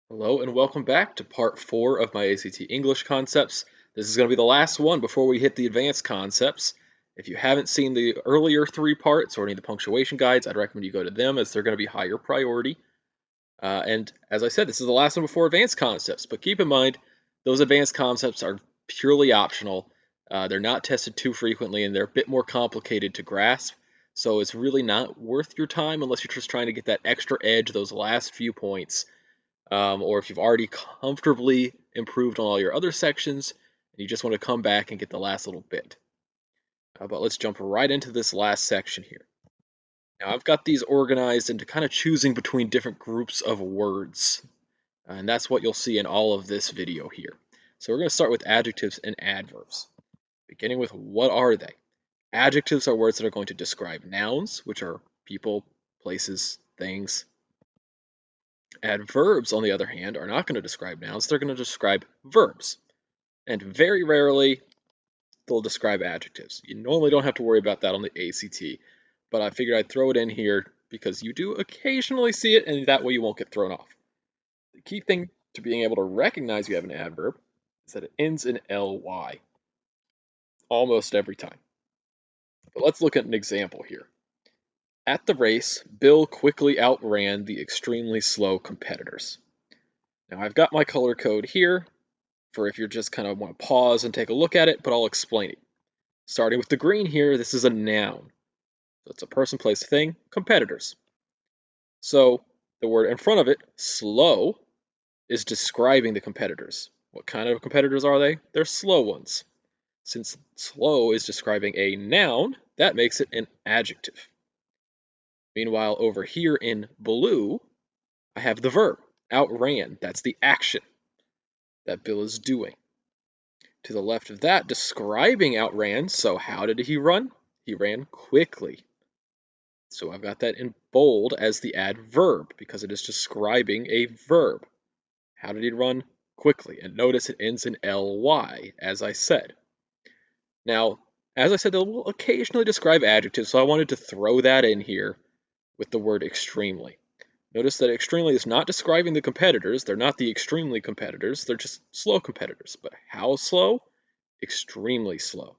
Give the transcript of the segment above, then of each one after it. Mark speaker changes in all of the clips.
Speaker 1: Hello and welcome back to part 4 of my ACT English concepts. This is going to be the last one before we hit the advanced concepts. If you haven't seen the earlier 3 parts or any of the punctuation guides, I'd recommend you go to them as they're going to be higher priority. And as I said, this is the last one before advanced concepts, but keep in mind those advanced concepts are purely optional. They're not tested too frequently and they're a bit more complicated to grasp. So it's really not worth your time unless you're just trying to get that extra edge, those last few points, or if you've already comfortably improved on all your other sections and you just want to come back and get the last little bit. But let's jump right into this last section here. Now I've got these organized into kind of choosing between different groups of words, and that's what you'll see in all of this video here. So we're going to start with adjectives and adverbs, beginning with what are they? Adjectives are words that are going to describe nouns, which are people, places, things. Adverbs, on the other hand, are not going to describe nouns, they're going to describe verbs. And very rarely, they'll describe adjectives. You normally don't have to worry about that on the ACT, but I figured I'd throw it in here because you do occasionally see it, and that way you won't get thrown off. The key thing to being able to recognize you have an adverb is that it ends in ly almost every time. But let's look at an example here. At the race, Bill quickly outran the extremely slow competitors. Now I've got my color code here for if you just kind of want to pause and take a look at it, but I'll explain it. Starting with the green here, this is a noun. So it's a person, place, thing, competitors. So the word in front of it, slow, is describing the competitors. What kind of competitors are they? They're slow ones. Since slow is describing a noun, that makes it an adjective. Meanwhile, over here in blue, I have the verb, outran. That's the action that Bill is doing. To the left of that, describing outran, so how did he run? He ran quickly. So I've got that in bold as the adverb because it is describing a verb. How did he run? Quickly. And notice it ends in ly, as I said. Now, as I said, they will occasionally describe adjectives, so I wanted to throw that in here with the word extremely. Notice that extremely is not describing the competitors. They're not the extremely competitors. They're just slow competitors. But how slow? Extremely slow.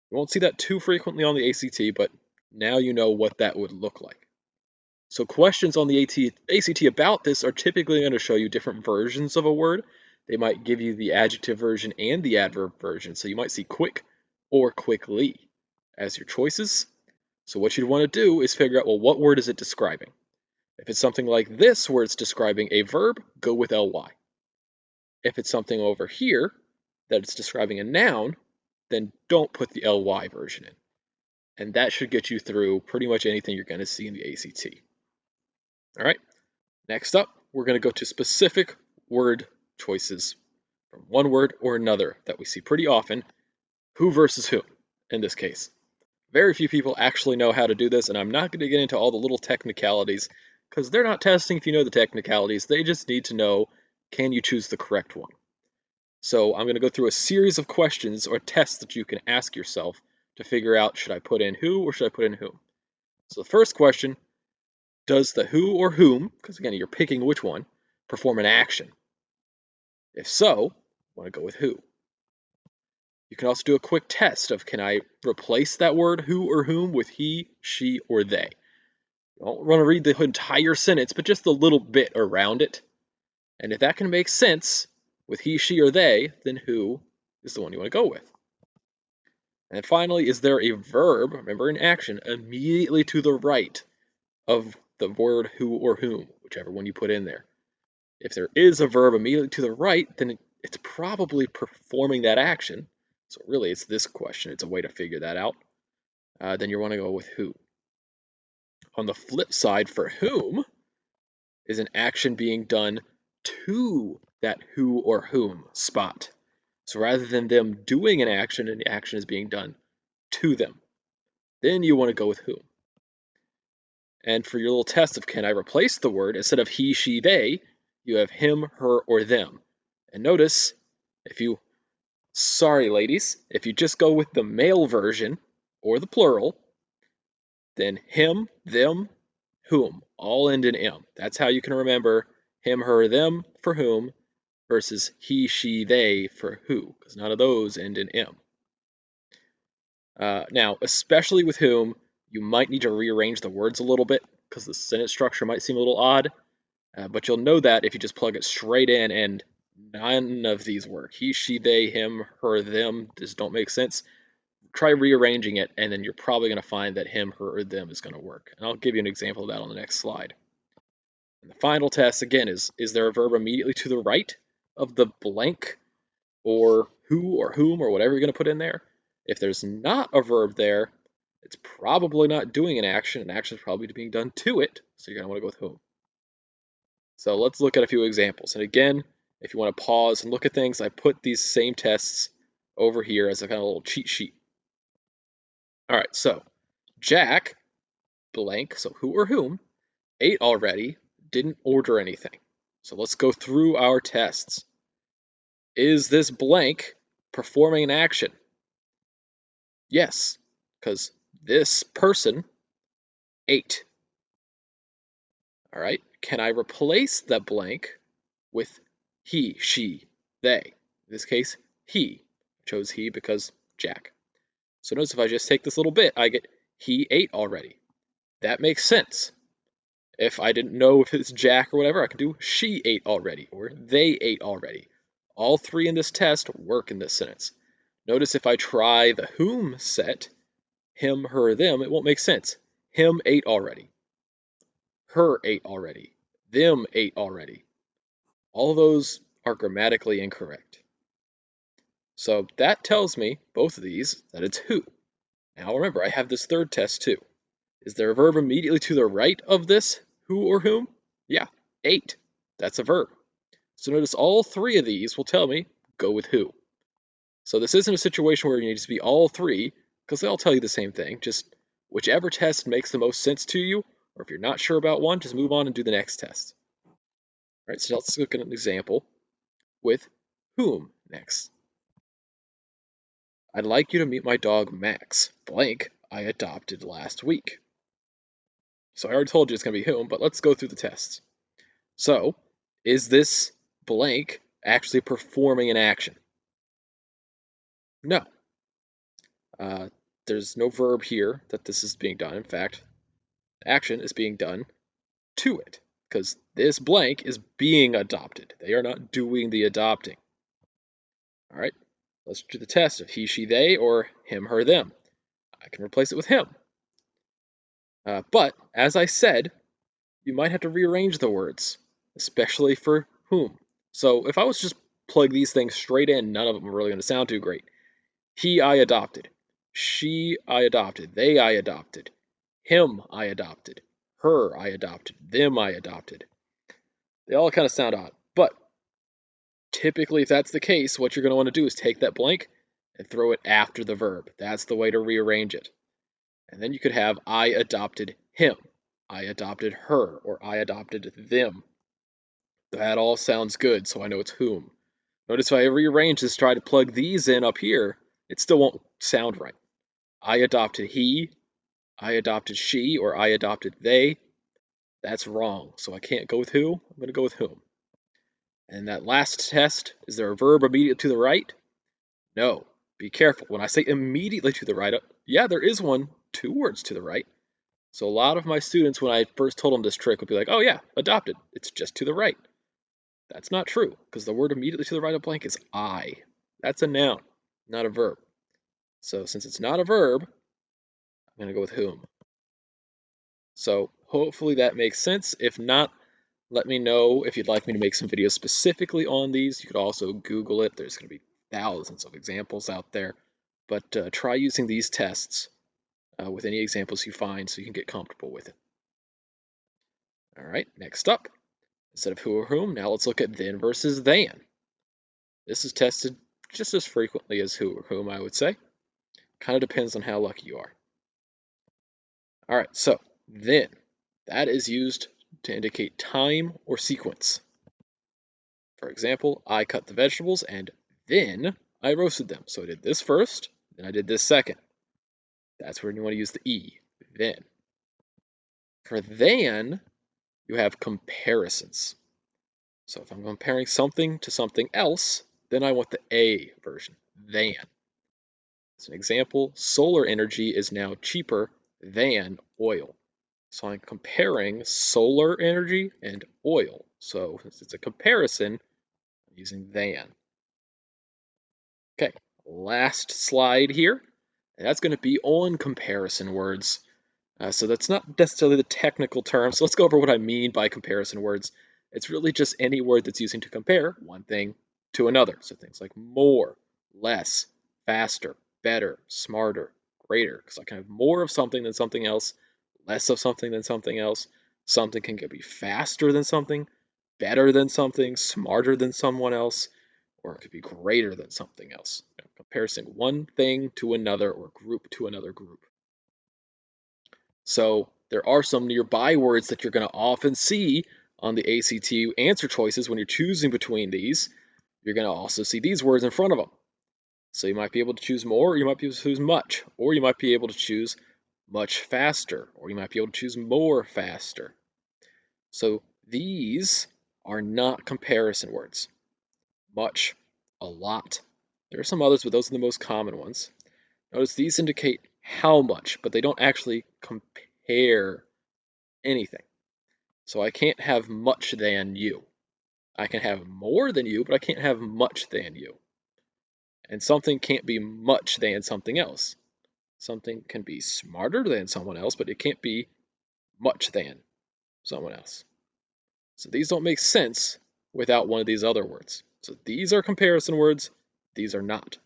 Speaker 1: You won't see that too frequently on the ACT, but now you know what that would look like. So questions on the ACT about this are typically going to show you different versions of a word. They might give you the adjective version and the adverb version. So you might see quick or quickly as your choices. So what you'd want to do is figure out, well, what word is it describing? If it's something like this where it's describing a verb, go with ly. If it's something over here that it's describing a noun, then don't put the ly version in. And that should get you through pretty much anything you're going to see in the ACT. All right, next up, we're going to go to specific word choices from one word or another that we see pretty often. Who versus who, in this case. Very few people actually know how to do this, and I'm not going to get into all the little technicalities because they're not testing if you know the technicalities. They just need to know, can you choose the correct one? So I'm going to go through a series of questions or tests that you can ask yourself to figure out, should I put in who or should I put in whom? So the first question, does the who or whom, because again, you're picking which one, perform an action? If so, I want to go with who. You can also do a quick test of, can I replace that word who or whom with he, she, or they? You don't want to read the entire sentence, but just a little bit around it. And if that can make sense with he, she, or they, then who is the one you want to go with. And finally, is there a verb, remember in action, immediately to the right of the word who or whom, whichever one you put in there? If there is a verb immediately to the right, then it's probably performing that action. So really, it's this question. It's a way to figure that out. Then you want to go with who. On the flip side, for whom is an action being done to that who or whom spot. So rather than them doing an action, and the action is being done to them, then you want to go with whom. And for your little test of, can I replace the word, instead of he, she, they, you have him, her, or them. And notice, sorry ladies, if you just go with the male version, or the plural, then him, them, whom, all end in M. That's how you can remember him, her, them for whom versus he, she, they for who, because none of those end in M. Now, especially with whom, you might need to rearrange the words a little bit because the sentence structure might seem a little odd, but you'll know that if you just plug it straight in and none of these work. He, she, they, him, her, them just don't make sense. Try rearranging it, and then you're probably going to find that him, her, or them is going to work. And I'll give you an example of that on the next slide. And the final test, again, is there a verb immediately to the right of the blank or who or whom or whatever you're going to put in there? If there's not a verb there, it's probably not doing an action. An action is probably being done to it, so you're going to want to go with whom. So let's look at a few examples. And again, if you want to pause and look at things, I put these same tests over here as a kind of little cheat sheet. All right, so Jack, blank, so who or whom, ate already, didn't order anything. So let's go through our tests. Is this blank performing an action? Yes, because this person ate. All right, can I replace that blank with he, she, they? In this case, he. I chose he because Jack. So notice if I just take this little bit, I get he ate already. That makes sense. If I didn't know if it's Jack or whatever, I could do she ate already or they ate already. All three in this test work in this sentence. Notice if I try the whom set, him, her, them, it won't make sense. Him ate already. Her ate already. Them ate already. All of those are grammatically incorrect. So that tells me, both of these, that it's who. Now remember, I have this third test too. Is there a verb immediately to the right of this who or whom? Yeah, ate. That's a verb. So notice all three of these will tell me go with who. So this isn't a situation where you need to be all three, because they all tell you the same thing. Just whichever test makes the most sense to you, or if you're not sure about one, just move on and do the next test. All right, so let's look at an example with whom next. I'd like you to meet my dog Max, blank, I adopted last week. So I already told you it's going to be whom, but let's go through the tests. So, is this blank actually performing an action? No. There's no verb here that this is being done. In fact, action is being done to it because this blank is being adopted. They are not doing the adopting. All right, let's do the test of he, she, they, or him, her, them. I can replace it with him. But as I said, you might have to rearrange the words, especially for whom. So if I was just plug these things straight in, none of them are really going to sound too great. He, I adopted. She, I adopted. They, I adopted. Him, I adopted. Her, I adopted. Them, I adopted. They all kind of sound odd. But typically, if that's the case, what you're going to want to do is take that blank and throw it after the verb. That's the way to rearrange it. And then you could have I adopted him. I adopted her, or I adopted them. That all sounds good, so I know it's whom. Notice if I rearrange this, try to plug these in up here, it still won't sound right. I adopted he, I adopted she, or I adopted they. That's wrong, so I can't go with who. I'm going to go with whom. And that last test, is there a verb immediately to the right? No. Be careful. When I say immediately to the right, yeah, there is one, 2 words to the right. So a lot of my students, when I first told them this trick, would be like, oh yeah, adopted. It's just to the right. That's not true, because the word immediately to the right of blank is I. That's a noun, not a verb. So since it's not a verb, I'm going to go with whom. So hopefully that makes sense. If not, let me know if you'd like me to make some videos specifically on these. You could also Google it. There's going to be thousands of examples out there. But try using these tests with any examples you find so you can get comfortable with it. All right, next up, instead of who or whom, now let's look at then versus than. This is tested just as frequently as who or whom, I would say. Kind of depends on how lucky you are. All right, so then, that is used to indicate time or sequence. For example, I cut the vegetables and then I roasted them. So I did this first, then I did this second. That's where you want to use the E, then. For than, you have comparisons. So if I'm comparing something to something else, then I want the A version, than. As an example, solar energy is now cheaper than oil. So I'm comparing solar energy and oil. So since it's a comparison, I'm using than. Okay, last slide here. And that's going to be on comparison words. So that's not necessarily the technical term. So let's go over what I mean by comparison words. It's really just any word that's using to compare one thing to another. So things like more, less, faster, better, smarter, greater. Because I can have more of something than something else, less of something than something else. Something can be faster than something, better than something, smarter than someone else, or it could be greater than something else. Comparison one thing to another or group to another group. So there are some nearby words that you're going to often see on the ACT answer choices when you're choosing between these. You're going to also see these words in front of them. So you might be able to choose more, or you might be able to choose much, or you might be able to choose much faster, or you might be able to choose more faster. So these are not comparison words. Much, a lot. There are some others, but those are the most common ones. Notice these indicate how much, but they don't actually compare anything. So I can't have much than you. I can have more than you, but I can't have much than you. And something can't be much than something else. Something can be smarter than someone else, but it can't be much than someone else. So these don't make sense without one of these other words. So these are comparison words, these are not.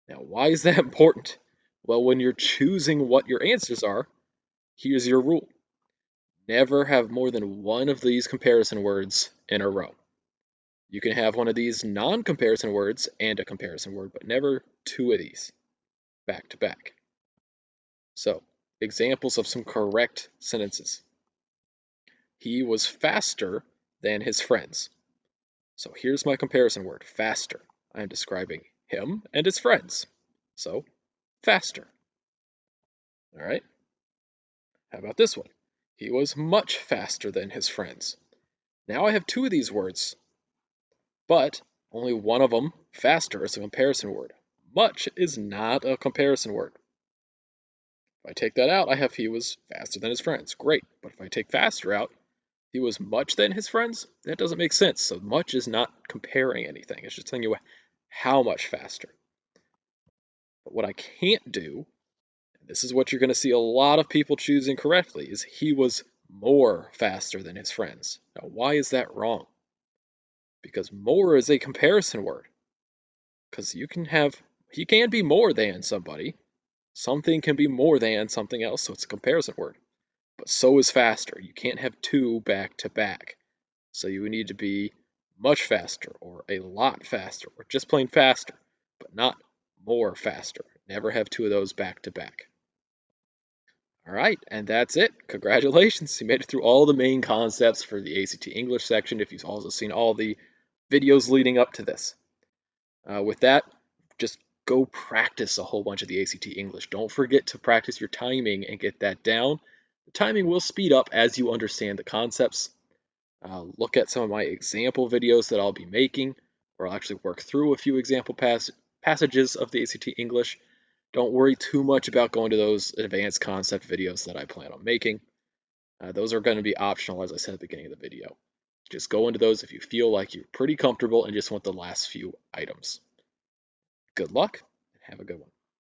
Speaker 1: Now, why is that important? Well, when you're choosing what your answers are, here's your rule. Never have more than one of these comparison words in a row. You can have one of these non-comparison words and a comparison word, but never two of these back to back. So, examples of some correct sentences. He was faster than his friends. So here's my comparison word, faster. I am describing him and his friends. So, faster. All right? How about this one? He was much faster than his friends. Now I have two of these words, but only one of them, faster, is a comparison word. Much is not a comparison word. If I take that out, I have he was faster than his friends. Great. But if I take faster out, he was much than his friends? That doesn't make sense. So much is not comparing anything. It's just telling you how much faster. But what I can't do, and this is what you're going to see a lot of people choosing correctly, is he was more faster than his friends. Now, why is that wrong? Because more is a comparison word. Because he can be more than somebody. Something can be more than something else, so it's a comparison word. But so is faster. You can't have two back to back. So you would need to be much faster or a lot faster or just plain faster, but not more faster. Never have two of those back to back. All right, and that's it. Congratulations. You made it through all the main concepts for the ACT English section if you've also seen all the videos leading up to this. With that, just go practice a whole bunch of the ACT English. Don't forget to practice your timing and get that down. The timing will speed up as you understand the concepts. Look at some of my example videos that I'll be making, where I'll actually work through a few example passages of the ACT English. Don't worry too much about going to those advanced concept videos that I plan on making. Those are going to be optional, as I said at the beginning of the video. Just go into those if you feel like you're pretty comfortable and just want the last few items. Good luck, and have a good one.